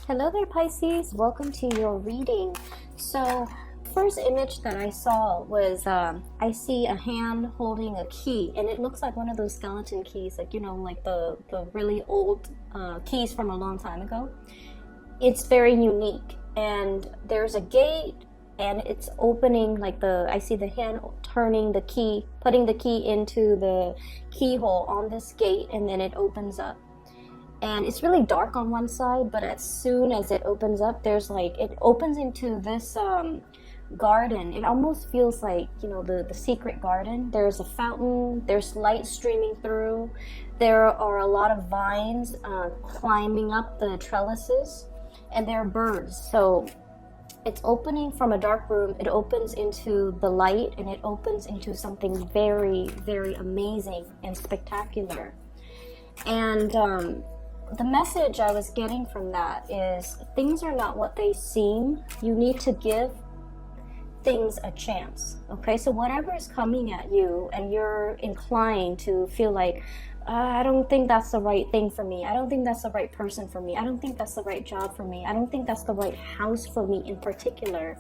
Hello there, Pisces. Welcome to your reading. So, first image that I saw was I see a hand holding a key, and it looks like one of those skeleton keys, like like the really old keys from a long time ago. It's very unique, and there's a gate, and it's opening like I see the hand turning the key, putting the key into the keyhole on this gate, and then it opens up. And it's really dark on one side, but as soon as it opens up, it opens into this garden. It almost feels like the secret garden. There's a fountain, there's light streaming through, there are a lot of vines climbing up the trellises, and there are birds. So it's opening from a dark room, it opens into the light, and it opens into something very, very amazing and spectacular. And the message I was getting from that is things are not what they seem. You need to give things a chance. Okay, so whatever is coming at you and you're inclined to feel like, I don't think that's the right thing for me. I don't think that's the right person for me. I don't think that's the right job for me. I don't think that's the right house for me in particular.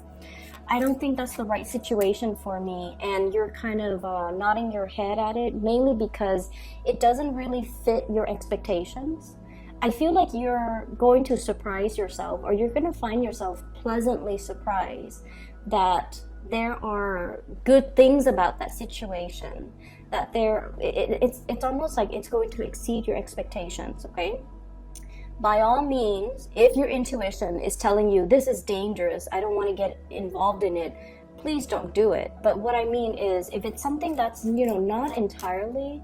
I don't think that's the right situation for me. And you're kind of nodding your head at it, mainly because it doesn't really fit your expectations. I feel like you're going to surprise yourself, or you're going to find yourself pleasantly surprised that there are good things about that situation, that it's almost like it's going to exceed your expectations. Okay, by all means, if your intuition is telling you this is dangerous, I don't want to get involved in it, please don't do it. But what I mean is, if it's something that's not entirely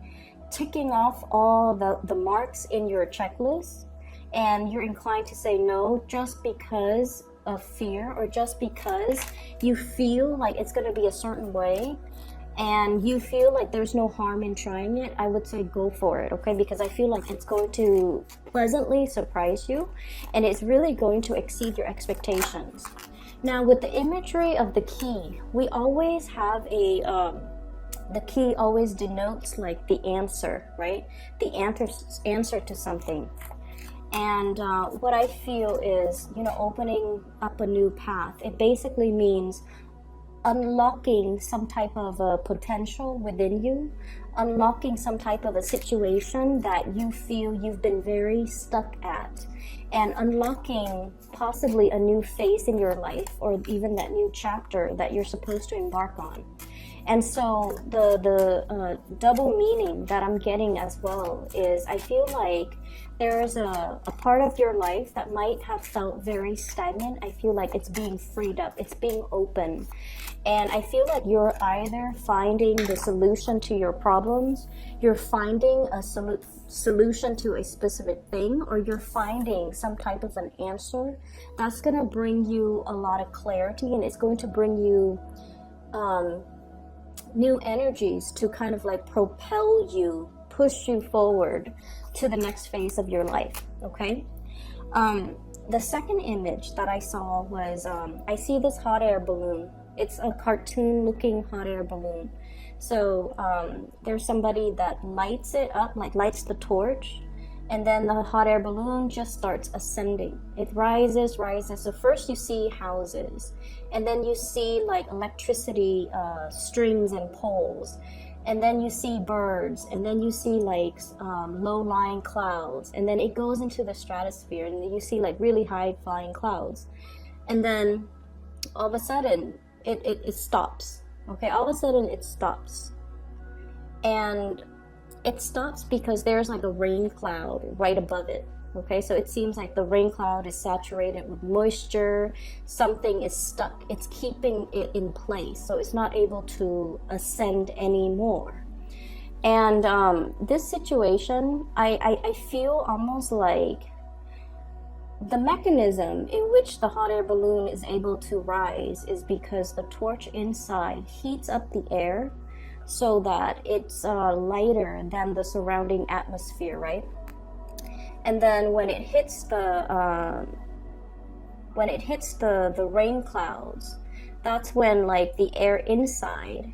ticking off all the marks in your checklist, and you're inclined to say no just because of fear, or just because you feel like it's going to be a certain way and you feel like there's no harm in trying it, I would say go for it. Okay, because I feel like it's going to pleasantly surprise you, and it's really going to exceed your expectations. Now, with the imagery of the key, we always have the key always denotes like the answer, right? The answer to something. And what I feel is, opening up a new path. It basically means unlocking some type of a potential within you, unlocking some type of a situation that you feel you've been very stuck at, and unlocking possibly a new phase in your life, or even that new chapter that you're supposed to embark on. And so the double meaning that I'm getting as well is, I feel like there's a part of your life that might have felt very stagnant. I feel like it's being freed up, it's being open. And I feel like you're either finding the solution to your problems, you're finding a solution to a specific thing, or you're finding some type of an answer that's going to bring you a lot of clarity, and it's going to bring you new energies to kind of like propel you, push you forward to the next phase of your life. Okay, the second image that I saw was I see this hot air balloon. It's a cartoon looking hot air balloon. So there's somebody that lights it up, like lights the torch, and then the hot air balloon just starts ascending. It rises. So first you see houses, and then you see like electricity strings and poles, and then you see birds, and then you see like low-lying clouds, and then it goes into the stratosphere, and then you see like really high-flying clouds, and then all of a sudden it stops. Okay, all of a sudden it stops, and it stops because there's like a rain cloud right above it. Okay, so it seems like the rain cloud is saturated with moisture. Something is stuck. It's keeping it in place, so it's not able to ascend anymore. And this situation, I feel almost like the mechanism in which the hot air balloon is able to rise is because the torch inside heats up the air so that it's lighter than the surrounding atmosphere, right? And then when it hits the rain clouds, that's when like the air inside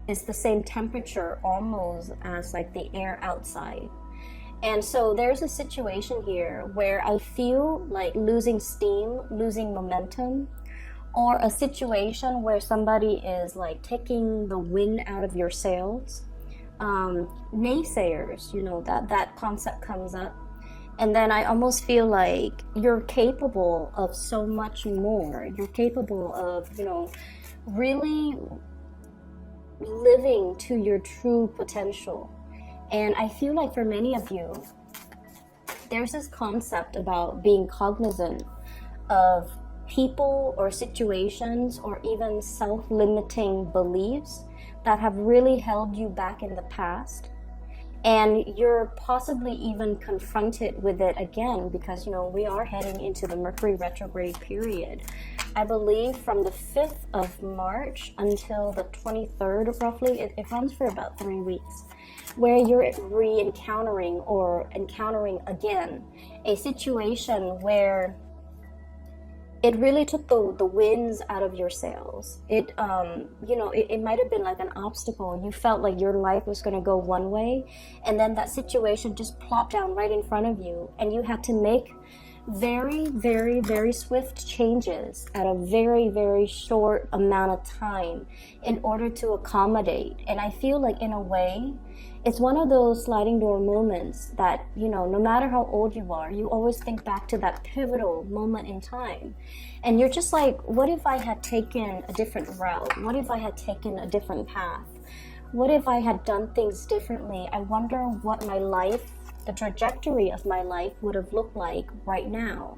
is the same temperature almost as like the air outside. And so there's a situation here where I feel like losing steam, losing momentum, or a situation where somebody is like taking the wind out of your sails. Naysayers, that concept comes up. And then I almost feel like you're capable of so much more. You're capable of, really living to your true potential. And I feel like for many of you, there's this concept about being cognizant of people or situations or even self-limiting beliefs that have really held you back in the past. And you're possibly even confronted with it again because, we are heading into the Mercury retrograde period. I believe from the 5th of March until the 23rd, roughly, it runs for about 3 weeks, where you're re-encountering or encountering again a situation where it really took the winds out of your sails. It might have been like an obstacle. You felt like your life was going to go one way, and then that situation just plopped down right in front of you, and you had to make very, very, very swift changes at a very, very short amount of time in order to accommodate. And I feel like in a way, it's one of those sliding door moments that, no matter how old you are, you always think back to that pivotal moment in time. And you're just like, what if I had taken a different route? What if I had taken a different path? What if I had done things differently? I wonder what my life, the trajectory of my life would have looked like right now.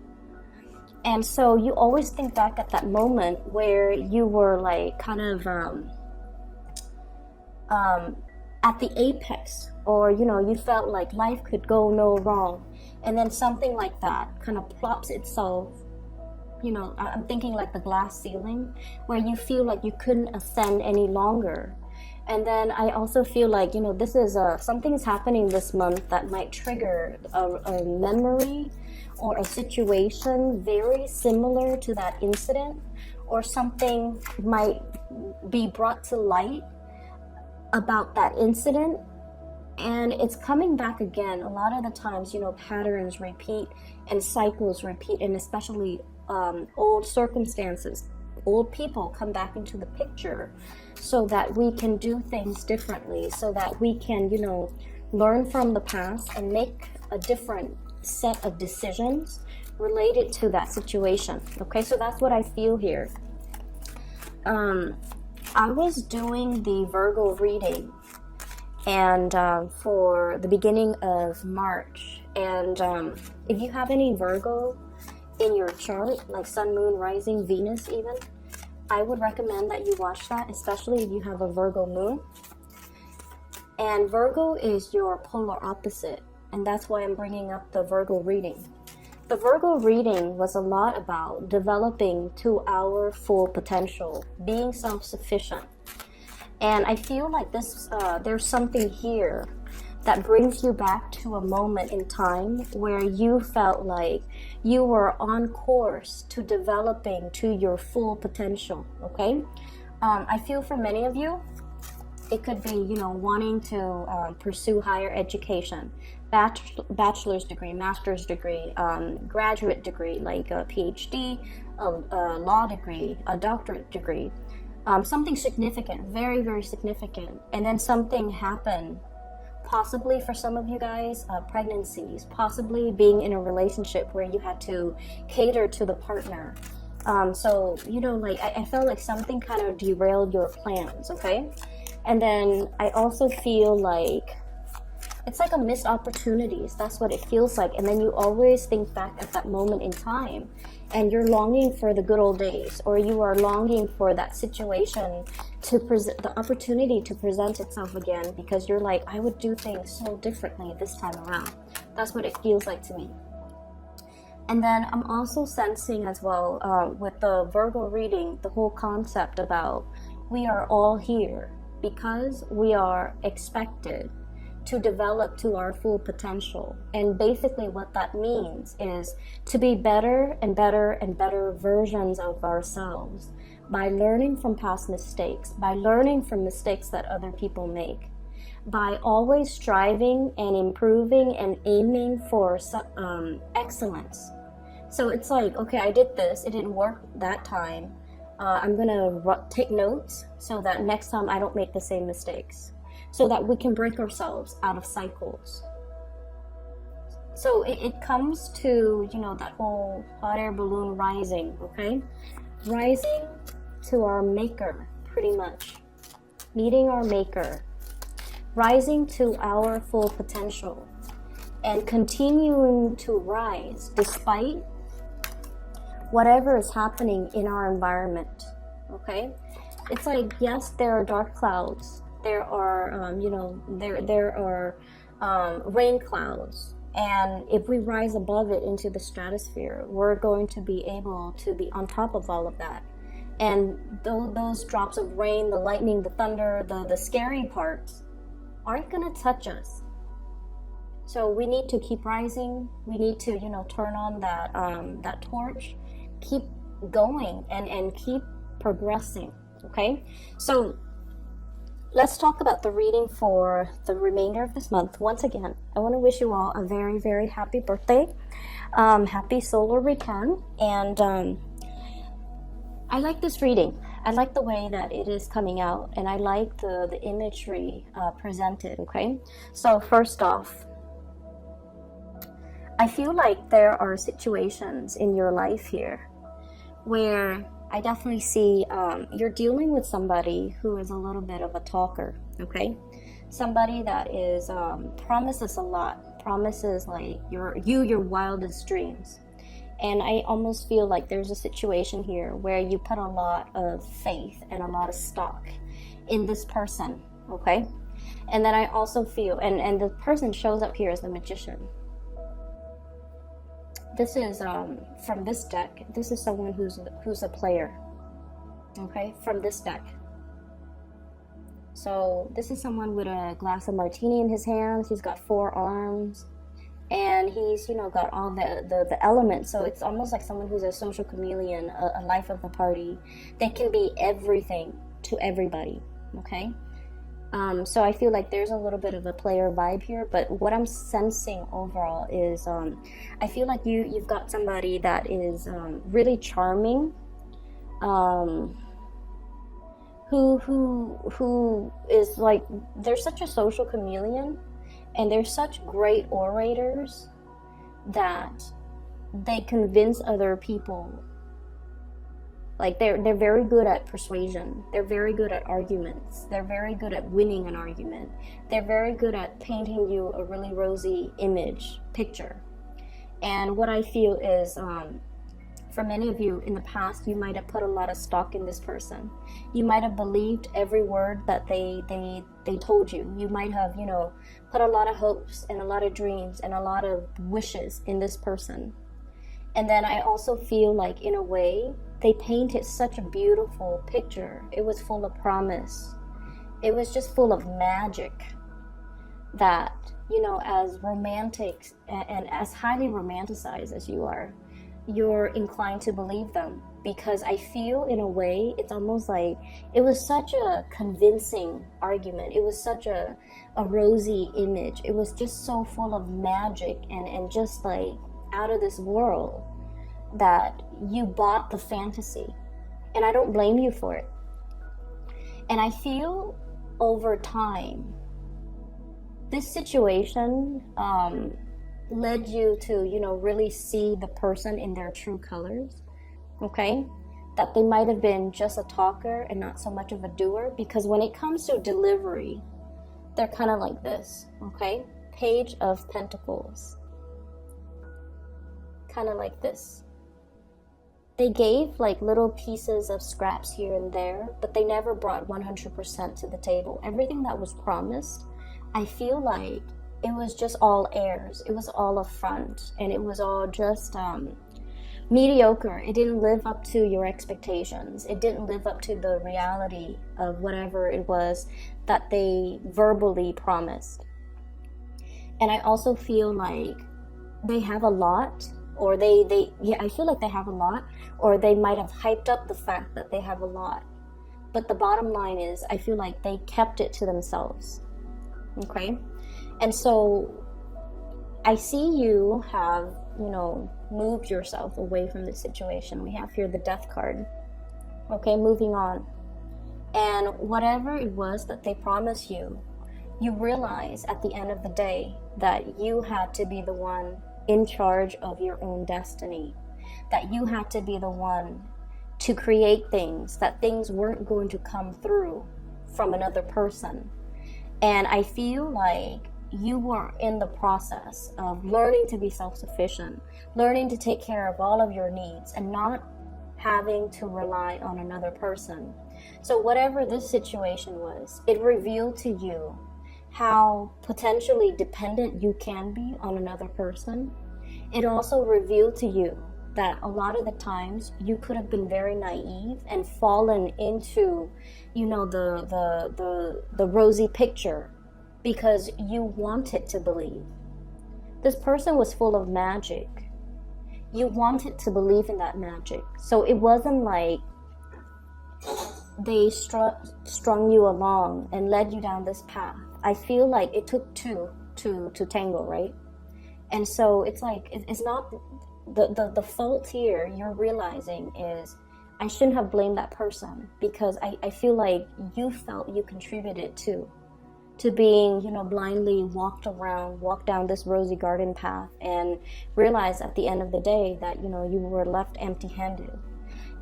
And so you always think back at that moment where you were like kind of at the apex, or you felt like life could go no wrong, and then something like that kind of plops itself. I'm thinking like the glass ceiling, where you feel like you couldn't ascend any longer. And then I also feel like this is something is happening this month that might trigger a memory or a situation very similar to that incident, or something might be brought to light about that incident, and it's coming back again. A lot of the times, patterns repeat and cycles repeat, and especially old circumstances, old people come back into the picture so that we can do things differently, so that we can, learn from the past and make a different set of decisions related to that situation. Okay, so that's what I feel here. I was doing the Virgo reading and for the beginning of March, and if you have any Virgo in your chart, like Sun, Moon, Rising, Venus even, I would recommend that you watch that, especially if you have a Virgo moon. And Virgo is your polar opposite, and that's why I'm bringing up the Virgo reading. The Virgo reading was a lot about developing to our full potential, being self-sufficient. And I feel like there's something here that brings you back to a moment in time where you felt like you were on course to developing to your full potential, okay? I feel for many of you, it could be, wanting to pursue higher education, bachelor's degree, master's degree, graduate degree, like a PhD, a law degree, a doctorate degree, something significant, very, very significant. And then something happened, possibly for some of you guys, pregnancies, possibly being in a relationship where you had to cater to the partner. So, I felt like something kind of derailed your plans, okay? And then I also feel like it's like a missed opportunities. That's what it feels like. And then you always think back at that moment in time, and you're longing for the good old days, or you are longing for that situation to present, the opportunity to present itself again, because you're like, I would do things so differently this time around. That's what it feels like to me. And then I'm also sensing as well, with the Virgo reading, the whole concept about we are all here because we are expected to develop to our full potential. And basically what that means is to be better and better and better versions of ourselves by learning from past mistakes, by learning from mistakes that other people make, by always striving and improving and aiming for excellence. So it's like, okay, I did this, it didn't work that time. I'm gonna take notes so that next time I don't make the same mistakes, so that we can break ourselves out of cycles. So it comes to, you know, that whole hot air balloon rising, okay? Rising to our maker, pretty much. Meeting our maker. Rising to our full potential. And continuing to rise despite whatever is happening in our environment, okay? It's like, yes, there are dark clouds. There are, there are rain clouds. And if we rise above it into the stratosphere, we're going to be able to be on top of all of that. And those drops of rain, the lightning, the thunder, the scary parts aren't going to touch us. So we need to keep rising. We need to, turn on that torch, keep going and keep progressing, okay? So let's talk about the reading for the remainder of this month. Once again, I want to wish you all a very, very happy birthday. Happy solar return. And I like this reading. I like the way that it is coming out. And I like the imagery presented, okay? So first off, I feel like there are situations in your life here where I definitely see you're dealing with somebody who is a little bit of a talker, okay? Somebody that is promises a lot, promises like your wildest dreams. And I almost feel like there's a situation here where you put a lot of faith and a lot of stock in this person, okay? And then I also feel, and the person shows up here as the Magician. This is from this deck. This is someone who's a player, okay, from this deck. So this is someone with a glass of martini in his hands. He's got 4 arms, and he's got all the elements. So it's almost like someone who's a social chameleon, a life of the party. They can be everything to everybody, okay? So I feel like there's a little bit of a player vibe here, but what I'm sensing overall is I feel like you've got somebody that is really charming, who is like, they're such a social chameleon, and they're such great orators that they convince other people. Like they're very good at persuasion. They're very good at arguments. They're very good at winning an argument. They're very good at painting you a really rosy picture. And what I feel is, for many of you in the past, you might have put a lot of stock in this person. You might have believed every word that they told you. You might have, put a lot of hopes and a lot of dreams and a lot of wishes in this person. And then I also feel like, in a way, they painted such a beautiful picture. It was full of promise. It was just full of magic that, as romantic and as highly romanticized as you are, you're inclined to believe them. Because I feel, in a way, it's almost like it was such a convincing argument. It was such a rosy image. It was just so full of magic and just like out of this world, that you bought the fantasy. And I don't blame you for it. And I feel over time, this situation led you to, really see the person in their true colors, okay? That they might have been just a talker and not so much of a doer, because when it comes to delivery, they're kind of like this, okay? Page of Pentacles. Kind of like this. They gave like little pieces of scraps here and there, but they never brought 100% to the table. Everything that was promised, I feel like it was just all airs. It was all a front, and it was all just mediocre. It didn't live up to your expectations. It didn't live up to the reality of whatever it was that they verbally promised. And I also feel like they have a lot, or I feel like they have a lot, or they might have hyped up the fact that they have a lot. But the bottom line is, I feel like they kept it to themselves. Okay? And so I see you have, moved yourself away from the situation. We have here the Death card. Okay, moving on. And whatever it was that they promised you, you realize at the end of the day that you had to be the one in charge of your own destiny, that you had to be the one to create things, that things weren't going to come through from another person. And I feel like you were in the process of learning to be self-sufficient, learning to take care of all of your needs and not having to rely on another person. So whatever this situation was, it revealed to you how potentially dependent you can be on another person. It also revealed to you that a lot of the times you could have been very naive and fallen into, the rosy picture because you wanted to believe. This person was full of magic. You wanted to believe in that magic. So it wasn't like they strung you along and led you down this path. I feel like it took two to tango, right? And so it's like, it's not the fault here you're realizing is I shouldn't have blamed that person, because I feel like you felt you contributed to being, blindly walked down this rosy garden path and realize at the end of the day that, you were left empty-handed.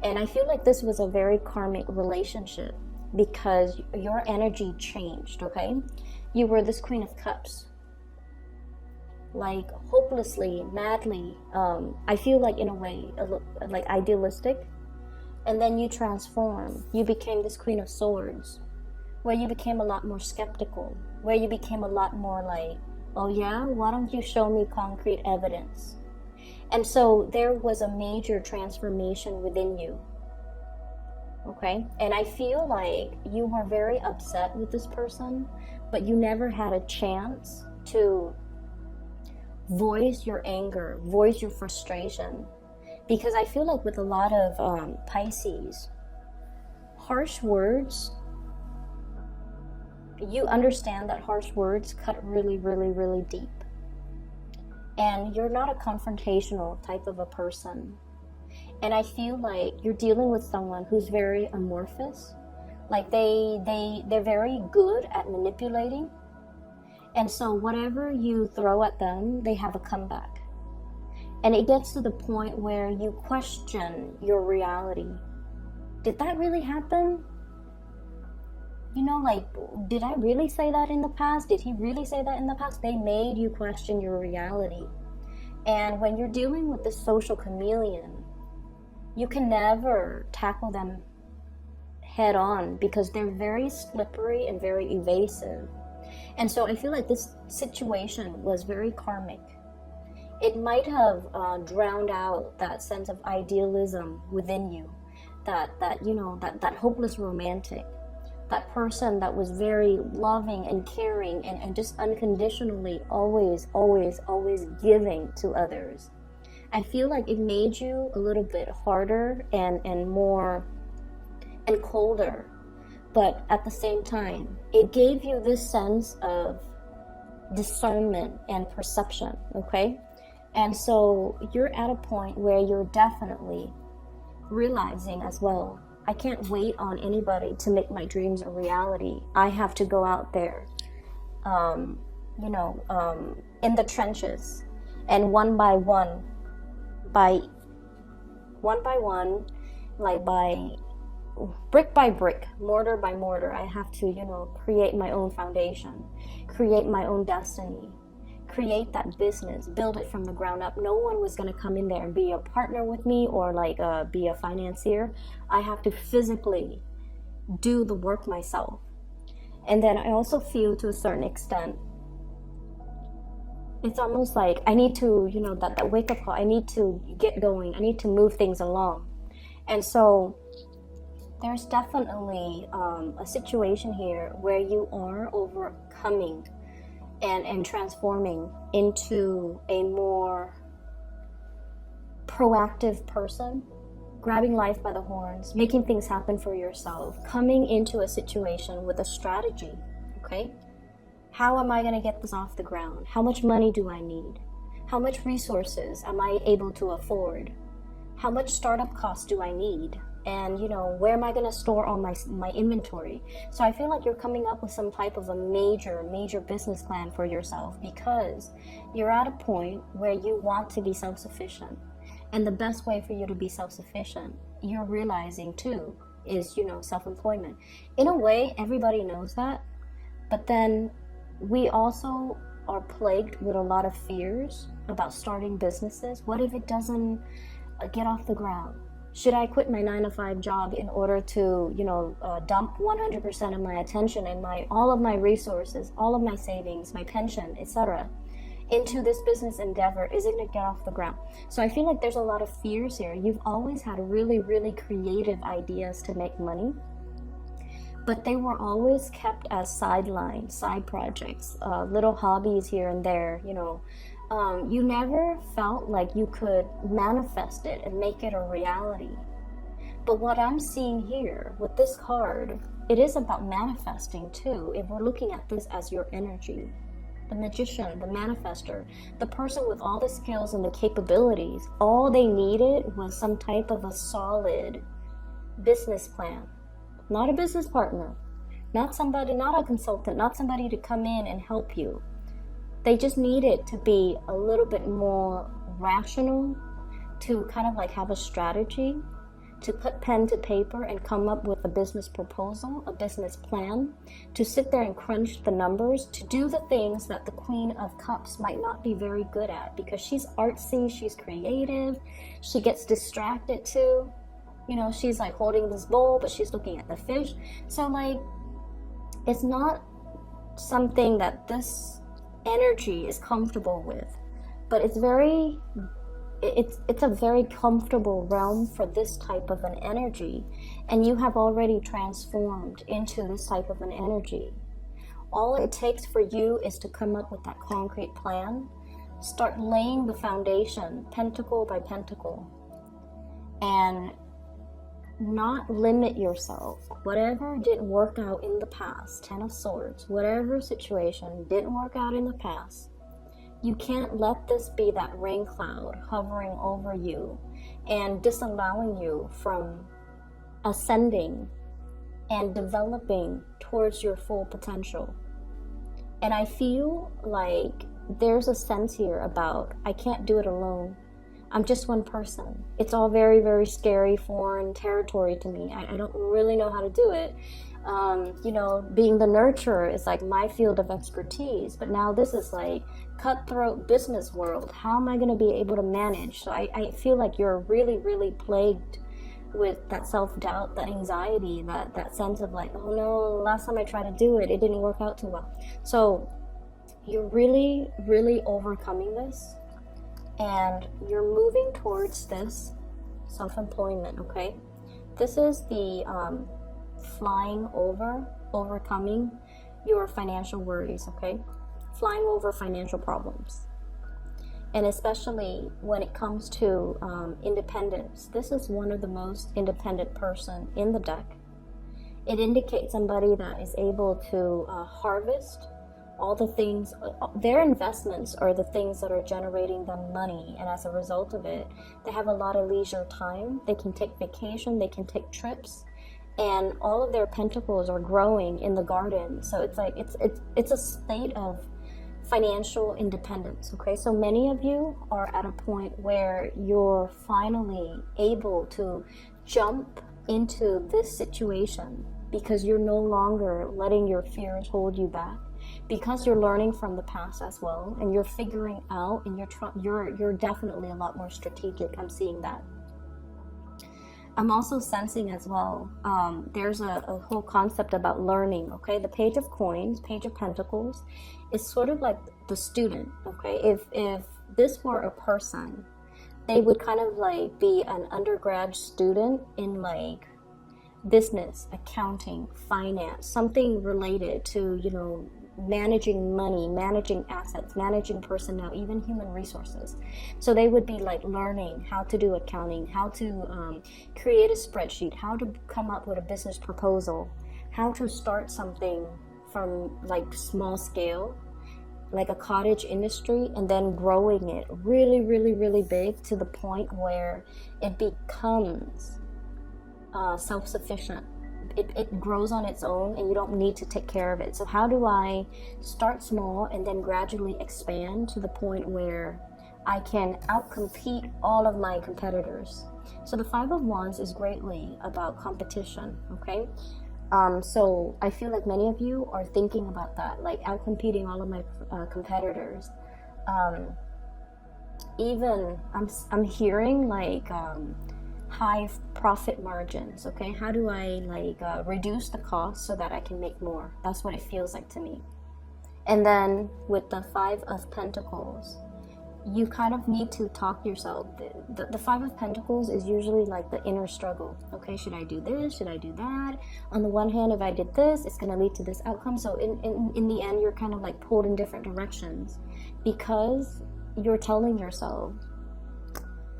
And I feel like this was a very karmic relationship because your energy changed, okay? You were this Queen of Cups. Like hopelessly, madly, I feel like in a way, like idealistic. And then you transform. You became this Queen of Swords, where you became a lot more skeptical, where you became a lot more like, oh yeah, why don't you show me concrete evidence? And so there was a major transformation within you. Okay? And I feel like you were very upset with this person, but you never had a chance to voice your anger, voice your frustration. Because I feel like with a lot of Pisces, harsh words, you understand that harsh words cut really, really, really deep. And you're not a confrontational type of a person. And I feel like you're dealing with someone who's very amorphous. Like they're very good at manipulating. And so whatever you throw at them, they have a comeback. And it gets to the point where you question your reality. Did that really happen? Did I really say that in the past? Did he really say that in the past? They made you question your reality. And when you're dealing with this social chameleon, you can never tackle them head on because they're very slippery and very evasive. And so I feel like this situation was very karmic. It might have drowned out that sense of idealism within you, that hopeless romantic, that person that was very loving and caring and just unconditionally always giving to others. I feel like it made you a little bit harder and more and colder, but at the same time, it gave you this sense of discernment and perception, okay? And so you're at a point where you're definitely realizing as well, I can't wait on anybody to make my dreams a reality. I have to go out there, in the trenches, and one by one, like by brick by brick, mortar by mortar, I have to, create my own foundation, create my own destiny, create that business, build it from the ground up. No one was going to come in there and be a partner with me or be a financier. I have to physically do the work myself. And then I also feel to a certain extent, it's almost like I need to, that wake up call, I need to get going. I need to move things along. And so there's definitely a situation here where you are overcoming and transforming into a more proactive person, grabbing life by the horns, making things happen for yourself, coming into a situation with a strategy, okay? How am I going to get this off the ground? How much money do I need? How much resources am I able to afford? How much startup costs do I need? And, where am I going to store all my inventory? So I feel like you're coming up with some type of a major business plan for yourself, because you're at a point where you want to be self-sufficient. And the best way for you to be self-sufficient, you're realizing too, is, self-employment. In a way, everybody knows that. But then we also are plagued with a lot of fears about starting businesses. What if it doesn't get off the ground? Should I quit my 9-to-5 job in order to, dump 100% of my attention and all of my resources, all of my savings, my pension, etc., into this business endeavor? Is it going to get off the ground? So I feel like there's a lot of fears here. You've always had really, really creative ideas to make money, but they were always kept as sidelines, side projects, little hobbies here and there, You never felt like you could manifest it and make it a reality. But what I'm seeing here with this card, it is about manifesting too. If we're looking at this as your energy, the magician, the manifester, the person with all the skills and the capabilities, all they needed was some type of a solid business plan. Not a business partner, not a consultant, not somebody to come in and help you. They just needed to be a little bit more rational, to kind of like have a strategy, to put pen to paper and come up with a business proposal, a business plan, to sit there and crunch the numbers, to do the things that the Queen of Cups might not be very good at, because she's artsy, she's creative, she gets distracted too. She's like holding this bowl, but she's looking at the fish. So like, it's not something that this energy is comfortable with, but it's a very comfortable realm for this type of an energy, and you have already transformed into this type of an energy. All it takes for you is to come up with that concrete plan, start laying the foundation pentacle by pentacle, and not limit yourself. Whatever didn't work out in the past, 10 of Swords, whatever situation didn't work out in the past, you can't let this be that rain cloud hovering over you and disallowing you from ascending and developing towards your full potential. And I feel like there's a sense here about, I can't do it alone. I'm just one person. It's all very, very scary, foreign territory to me. I don't really know how to do it. Being the nurturer is like my field of expertise, but now this is like cutthroat business world. How am I going to be able to manage? So I feel like you're really, really plagued with that self-doubt, that anxiety, that sense of like, oh no, last time I tried to do it, it didn't work out too well. So you're really, really overcoming this. And you're moving towards this self-employment, okay? This is the flying over, overcoming your financial worries, okay? Flying over financial problems. And especially when it comes to independence, this is one of the most independent person in the deck. It indicates somebody that is able to harvest all the things, their investments are the things that are generating them money, and as a result of it, they have a lot of leisure time. They can take vacation, they can take trips, and all of their pentacles are growing in the garden. So it's like it's a state of financial independence, okay? So many of you are at a point where you're finally able to jump into this situation because you're no longer letting your fears hold you back. Because you're learning from the past as well, and you're figuring out, and you're definitely a lot more strategic. I'm seeing that. I'm also sensing as well, there's a whole concept about learning, okay? The Page of Coins, Page of Pentacles, is sort of like the student, okay? If this were a person, they would kind of like be an undergrad student in like business, accounting, finance, something related to, managing money, managing assets, managing personnel, even human resources. So they would be like learning how to do accounting, how to create a spreadsheet, how to come up with a business proposal, how to start something from like small scale, like a cottage industry, and then growing it really, really, really big to the point where it becomes self-sufficient. It grows on its own and you don't need to take care of it. So how do I start small and then gradually expand to the point where I can outcompete all of my competitors? So the Five of Wands is greatly about competition, okay? So I feel like many of you are thinking about that, like outcompeting all of my competitors. Even I'm hearing like high profit margins, okay? How do I like reduce the cost so that I can make more? That's what it feels like to me. And then with the Five of Pentacles, you kind of need to talk yourself. The Five of Pentacles is usually like the inner struggle. Okay, should I do this? Should I do that? On the one hand, if I did this, it's going to lead to this outcome. So in the end, you're kind of like pulled in different directions because you're telling yourself,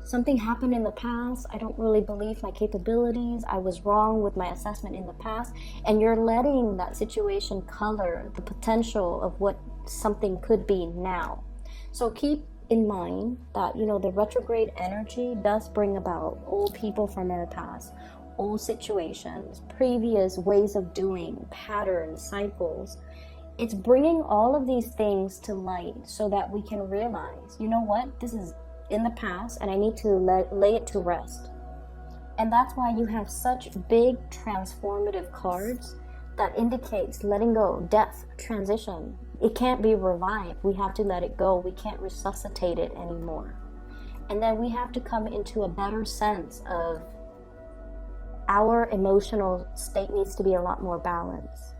something happened in the past. I don't really believe my capabilities. I was wrong with my assessment in the past. And you're letting that situation color the potential of what something could be now. So keep in mind that, you know, the retrograde energy does bring about old people from our past, old situations, previous ways of doing, patterns, cycles. It's bringing all of these things to light so that we can realize, you know what, this is in the past and I need to lay it to rest. And that's why you have such big transformative cards that indicates letting go, death, transition. It can't be revived. We have to let it go. We can't resuscitate it anymore. And then we have to come into a better sense of our emotional state needs to be a lot more balanced.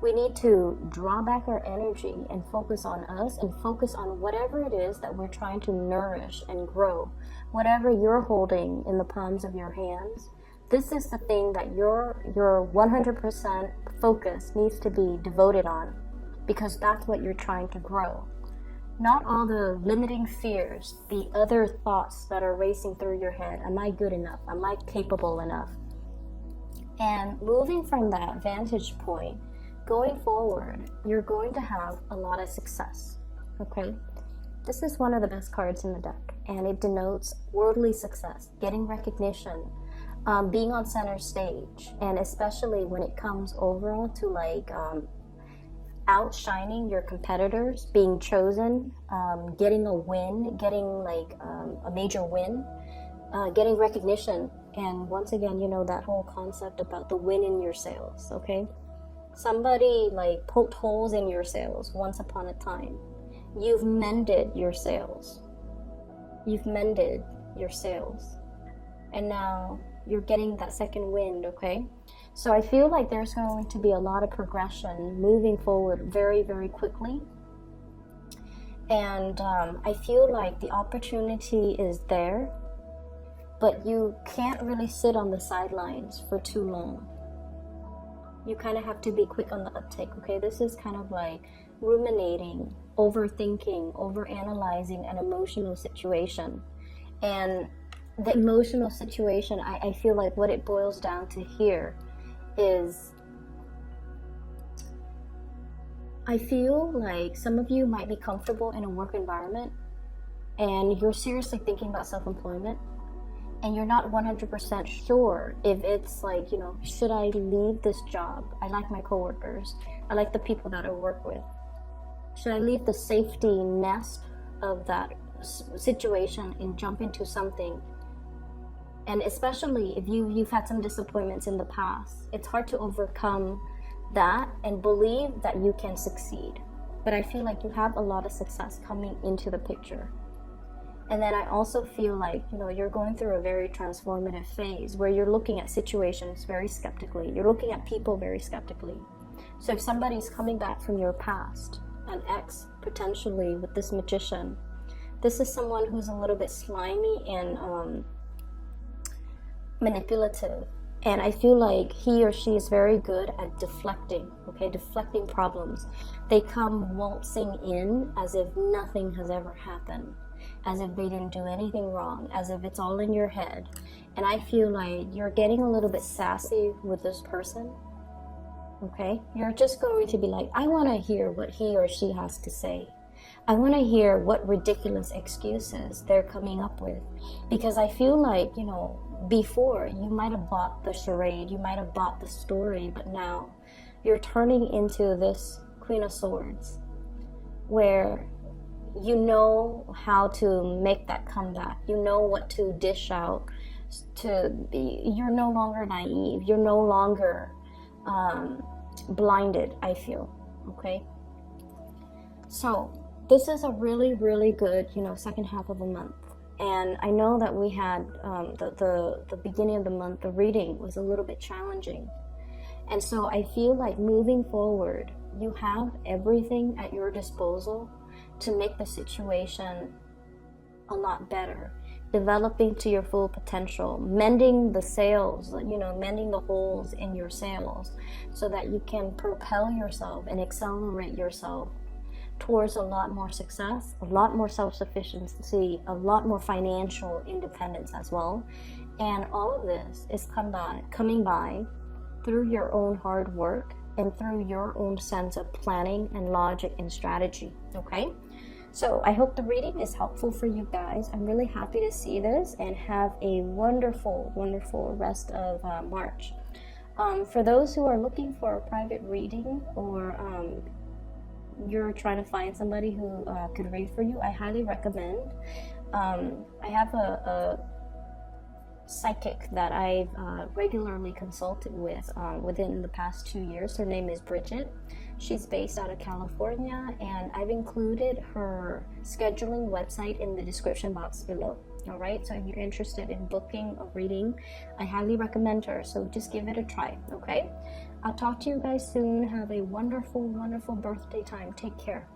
We need to draw back our energy and focus on us and focus on whatever it is that we're trying to nourish and grow. Whatever you're holding in the palms of your hands, this is the thing that your 100% focus needs to be devoted on, because that's what you're trying to grow. Not all the limiting fears, the other thoughts that are racing through your head. Am I good enough? Am I capable enough? And moving from that vantage point, going forward, you're going to have a lot of success, okay? This is one of the best cards in the deck, and it denotes worldly success, getting recognition, being on center stage, and especially when it comes overall to like outshining your competitors, being chosen, getting a win, getting like a major win, getting recognition. And once again, you know, that whole concept about the win in your sails, okay? Somebody like poked holes in your sails once upon a time. You've mended your sails. You've mended your sails. And now you're getting that second wind, okay? So I feel like there's going to be a lot of progression moving forward very, very quickly. And I feel like the opportunity is there, but you can't really sit on the sidelines for too long. You kind of have to be quick on the uptake, okay? This is kind of like ruminating, overthinking, overanalyzing an emotional situation. And the emotional situation, I feel like what it boils down to here is, I feel like some of you might be comfortable in a work environment and you're seriously thinking about self-employment, and you're not 100% sure if it's like, you know, should I leave this job? I like my coworkers. I like the people that I work with. Should I leave the safety nest of that situation and jump into something? And especially if you've had some disappointments in the past, it's hard to overcome that and believe that you can succeed. But I feel like you have a lot of success coming into the picture. And then I also feel like, you know, you're going through a very transformative phase where you're looking at situations very skeptically. You're looking at people very skeptically. So if somebody's coming back from your past, an ex potentially with this magician, this is someone who's a little bit slimy and manipulative. And I feel like he or she is very good at deflecting, okay, deflecting problems. They come waltzing in as if nothing has ever happened, as if they didn't do anything wrong, as if it's all in your head. And I feel like you're getting a little bit sassy with this person, okay? You're just going to be like, I want to hear what he or she has to say. I want to hear what ridiculous excuses they're coming up with. Because I feel like, you know, before you might have bought the charade, you might have bought the story, but now you're turning into this Queen of Swords, where you know how to make that comeback. You know what to dish out. You're no longer naive. You're no longer blinded, I feel. Okay? So this is a really, really good, you know, second half of the month. And I know that we had the beginning of the month, the reading was a little bit challenging. And so I feel like moving forward, you have everything at your disposal to make the situation a lot better. Developing to your full potential, mending the sails, you know, mending the holes in your sails so that you can propel yourself and accelerate yourself towards a lot more success, a lot more self-sufficiency, a lot more financial independence as well. And all of this is coming by through your own hard work and through your own sense of planning and logic and strategy, okay? So I hope the reading is helpful for you guys. I'm really happy to see this, and have a wonderful, wonderful rest of March. For those who are looking for a private reading, or you're trying to find somebody who could read for you, I highly recommend. I have a psychic that I've regularly consulted with within the past 2 years. Her name is Bridget. She's based out of California, and I've included her scheduling website in the description box below. All right, so if you're interested in booking a reading, I highly recommend her. So just give it a try, okay? I'll talk to you guys soon. Have a wonderful, wonderful birthday time. Take care.